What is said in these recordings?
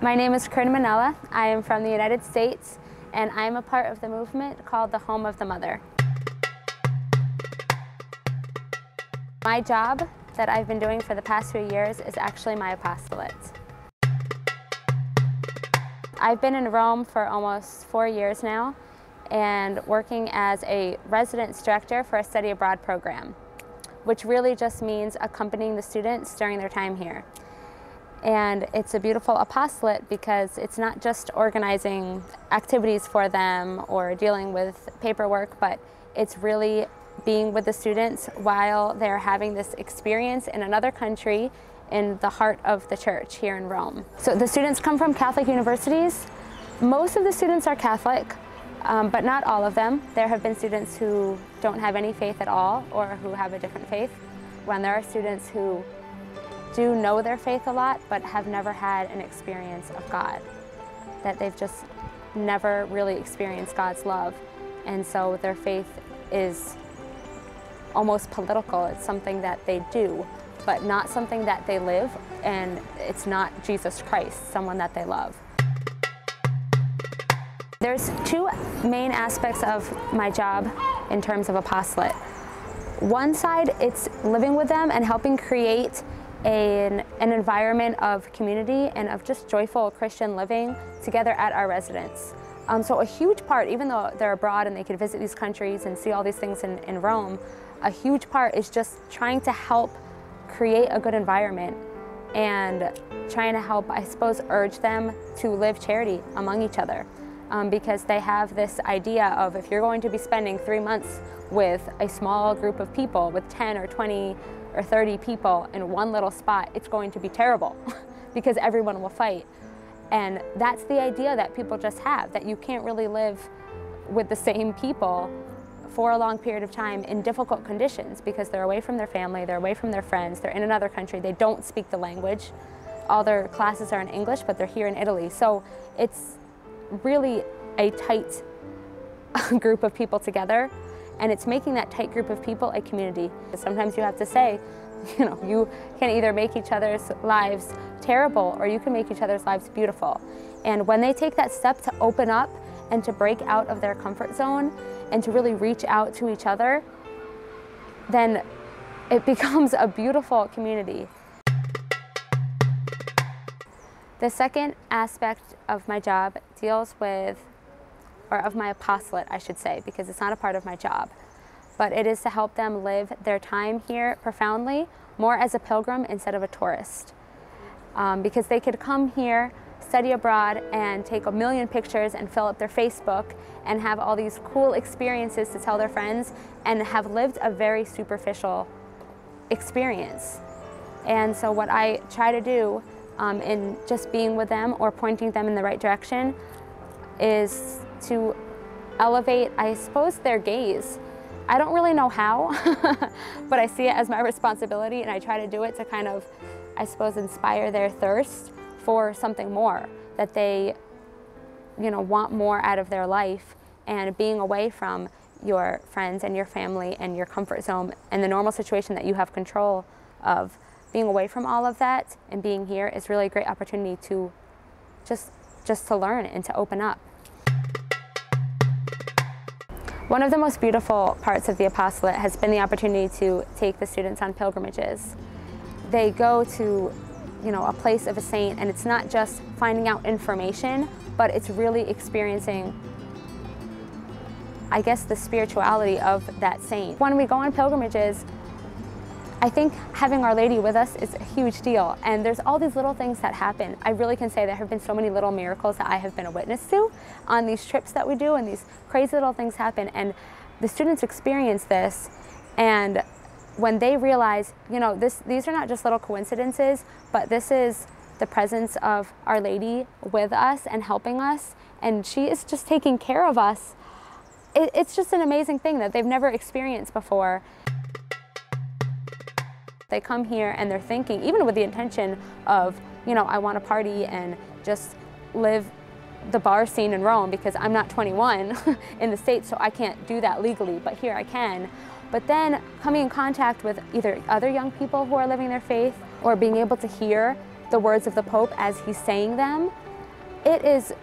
My name is Corinne Manella. I am from the United States, and I'm a part of the movement called the Home of the Mother. My job that I've been doing for the past few years is actually my apostolate. I've been in Rome for almost 4 years now and working as a residence director for a study abroad program, which really just means accompanying the students during their time here. And it's a beautiful apostolate because it's not just organizing activities for them or dealing with paperwork, but it's really being with the students while they're having this experience in another country in the heart of the church here in Rome. So the students come from Catholic universities. Most of the students are Catholic, but not all of them. There have been students who don't have any faith at all or who have a different faith, when there are students who do know their faith a lot but have never had an experience of God, that they've just never really experienced God's love, and so their faith is almost political. It's something that they do, but not something that they live, and it's not Jesus Christ, someone that they love. There's two main aspects of my job in terms of apostolate. One side, it's living with them and helping create an environment of community and of just joyful Christian living together at our residence. So a huge part, even though they're abroad and they could visit these countries and see all these things in Rome, a huge part is just trying to help create a good environment and trying to help, I suppose, urge them to live charity among each other. Because they have this idea of, if you're going to be spending 3 months with a small group of people, with 10 or 20 or 30 people in one little spot, it's going to be terrible because everyone will fight. And that's the idea that people just have, that you can't really live with the same people for a long period of time in difficult conditions because they're away from their family, they're away from their friends, they're in another country, they don't speak the language. All their classes are in English, but they're here in Italy. So it's really a tight group of people together, and it's making that tight group of people a community. Sometimes you have to say, you can either make each other's lives terrible or you can make each other's lives beautiful. And when they take that step to open up and to break out of their comfort zone and to really reach out to each other, then it becomes a beautiful community. The second aspect of my job deals with, or of my apostolate, I should say, because it's not a part of my job, but it is to help them live their time here profoundly, more as a pilgrim instead of a tourist. Because they could come here, study abroad, and take a million pictures and fill up their Facebook and have all these cool experiences to tell their friends and have lived a very superficial experience. And so what I try to do in just being with them or pointing them in the right direction is to elevate, I suppose, their gaze. I don't really know how, but I see it as my responsibility, and I try to do it to kind of, I suppose, inspire their thirst for something more, that they, want more out of their life, and being away from your friends and your family and your comfort zone and the normal situation that you have control of. Being away from all of that and being here is really a great opportunity to just to learn and to open up. One of the most beautiful parts of the apostolate has been the opportunity to take the students on pilgrimages. They go to, a place of a saint, and it's not just finding out information, but it's really experiencing, I guess, the spirituality of that saint. When we go on pilgrimages, I think having Our Lady with us is a huge deal, and there's all these little things that happen. I really can say there have been so many little miracles that I have been a witness to on these trips that we do, and these crazy little things happen, and the students experience this, and when they realize, these are not just little coincidences, but this is the presence of Our Lady with us and helping us, and she is just taking care of us. It's just an amazing thing that they've never experienced before. They come here and they're thinking, even with the intention of, I want to party and just live the bar scene in Rome because I'm not 21 in the States, so I can't do that legally, but here I can. But then coming in contact with either other young people who are living their faith or being able to hear the words of the Pope as he's saying them it is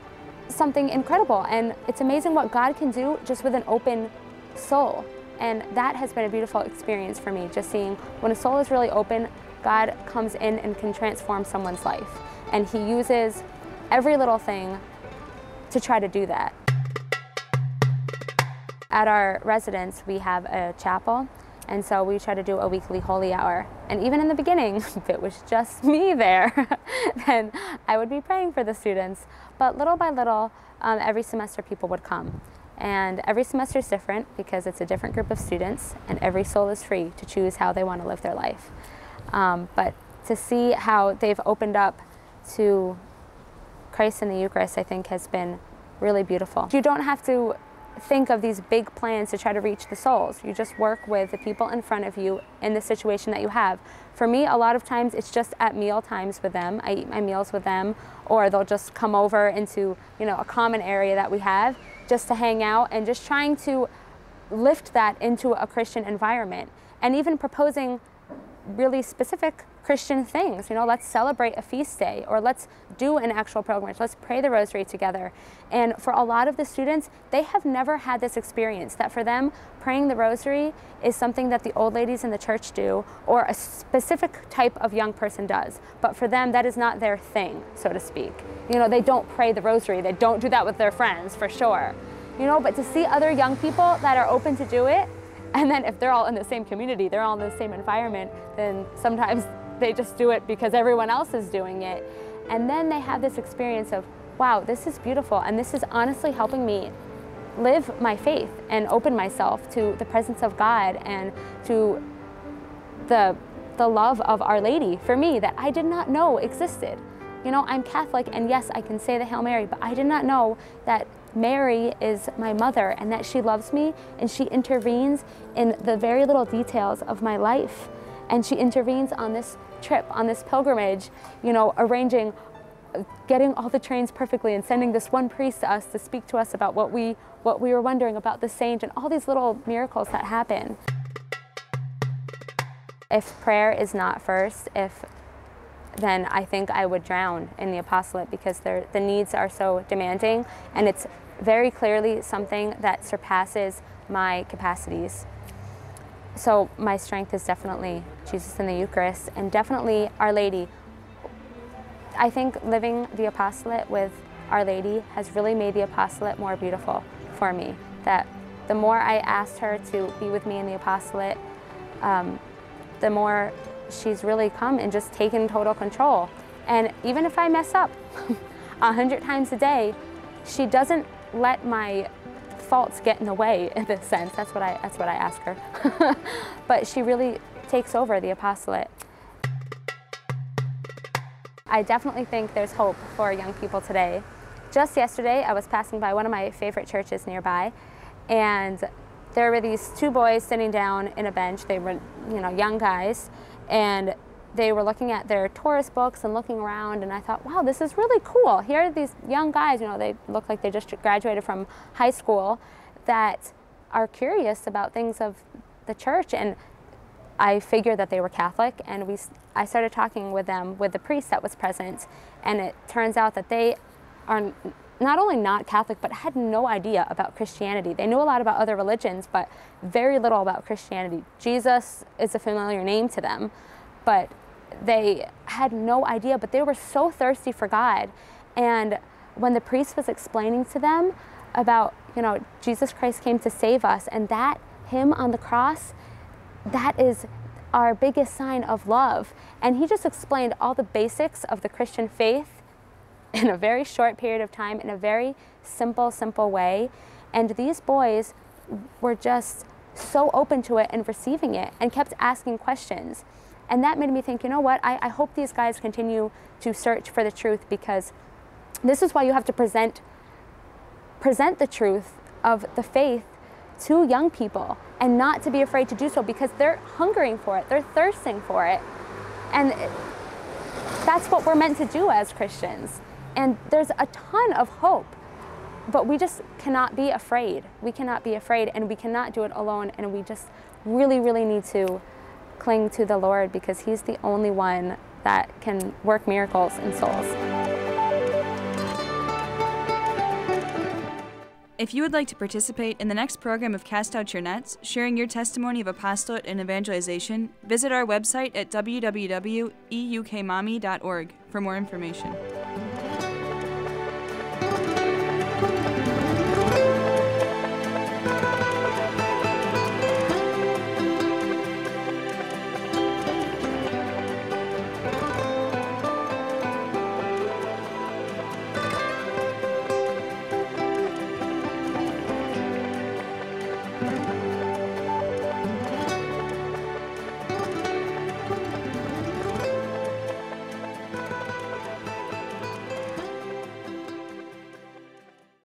something incredible, and it's amazing what God can do just with an open soul. And that has been a beautiful experience for me, just seeing when a soul is really open, God comes in and can transform someone's life. And He uses every little thing to try to do that. At our residence, we have a chapel, and so we try to do a weekly holy hour. And even in the beginning, if it was just me there, then I would be praying for the students. But little by little, every semester people would come. And every semester is different because it's a different group of students, and every soul is free to choose how they want to live their life. But to see how they've opened up to Christ in the Eucharist, I think, has been really beautiful. You don't have to think of these big plans to try to reach the souls. You just work with the people in front of you in the situation that you have. For me, a lot of times it's just at meal times with them. I eat my meals with them, or they'll just come over into, you know, a common area that we have just to hang out, and just trying to lift that into a Christian environment, and even proposing really specific Christian things. You know, let's celebrate a feast day, or let's do an actual pilgrimage, let's pray the rosary together. And for a lot of the students, they have never had this experience, that for them, praying the rosary is something that the old ladies in the church do, or a specific type of young person does. But for them, that is not their thing, so to speak. You know, they don't pray the rosary, they don't do that with their friends, for sure. You know, but to see other young people that are open to do it, and then if they're all in the same community, they're all in the same environment, then sometimes they just do it because everyone else is doing it. And then they have this experience of, wow, this is beautiful, and this is honestly helping me live my faith and open myself to the presence of God and to the love of Our Lady for me that I did not know existed. You know, I'm Catholic, and yes, I can say the Hail Mary, but I did not know that Mary is my mother, and that she loves me, and she intervenes in the very little details of my life. And she intervenes on this trip, on this pilgrimage, you know, arranging, getting all the trains perfectly, and sending this one priest to us to speak to us about what we were wondering about the saint, and all these little miracles that happen. If prayer is not first, then I think I would drown in the apostolate, because the needs are so demanding, and it's very clearly something that surpasses my capacities. So my strength is definitely Jesus in the Eucharist, and definitely Our Lady. I think living the apostolate with Our Lady has really made the apostolate more beautiful for me. That the more I asked her to be with me in the apostolate, the more she's really come and just taken total control. And even if I mess up 100 times a day, she doesn't let my faults get in the way, in this sense. That's what I ask her. But she really takes over the apostolate. I definitely think there's hope for young people today. Just yesterday, I was passing by one of my favorite churches nearby, and there were these two boys sitting down in a bench. They were, you know, young guys, and they were looking at their tourist books and looking around, and I thought, wow, this is really cool. Here are these young guys, you know, they look like they just graduated from high school, that are curious about things of the church. And I figured that they were Catholic, and I started talking with them, with the priest that was present, and it turns out that they are not only not Catholic, but had no idea about Christianity. They knew a lot about other religions, but very little about Christianity. Jesus is a familiar name to them, but they had no idea, but they were so thirsty for God. And when the priest was explaining to them about, you know, Jesus Christ came to save us, and that him on the cross, that is our biggest sign of love. And he just explained all the basics of the Christian faith in a very short period of time, in a very simple way. And these boys were just so open to it and receiving it, and kept asking questions. And that made me think, you know what, I hope these guys continue to search for the truth, because this is why you have to present the truth of the faith to young people, and not to be afraid to do so, because they're hungering for it, they're thirsting for it. And that's what we're meant to do as Christians. And there's a ton of hope, but we just cannot be afraid. We cannot be afraid, and we cannot do it alone, and we just really, really need to cling to the Lord, because he's the only one that can work miracles in souls. If you would like to participate in the next program of Cast Out Your Nets, sharing your testimony of apostolate and evangelization, visit our website at www.eukmommy.org for more information.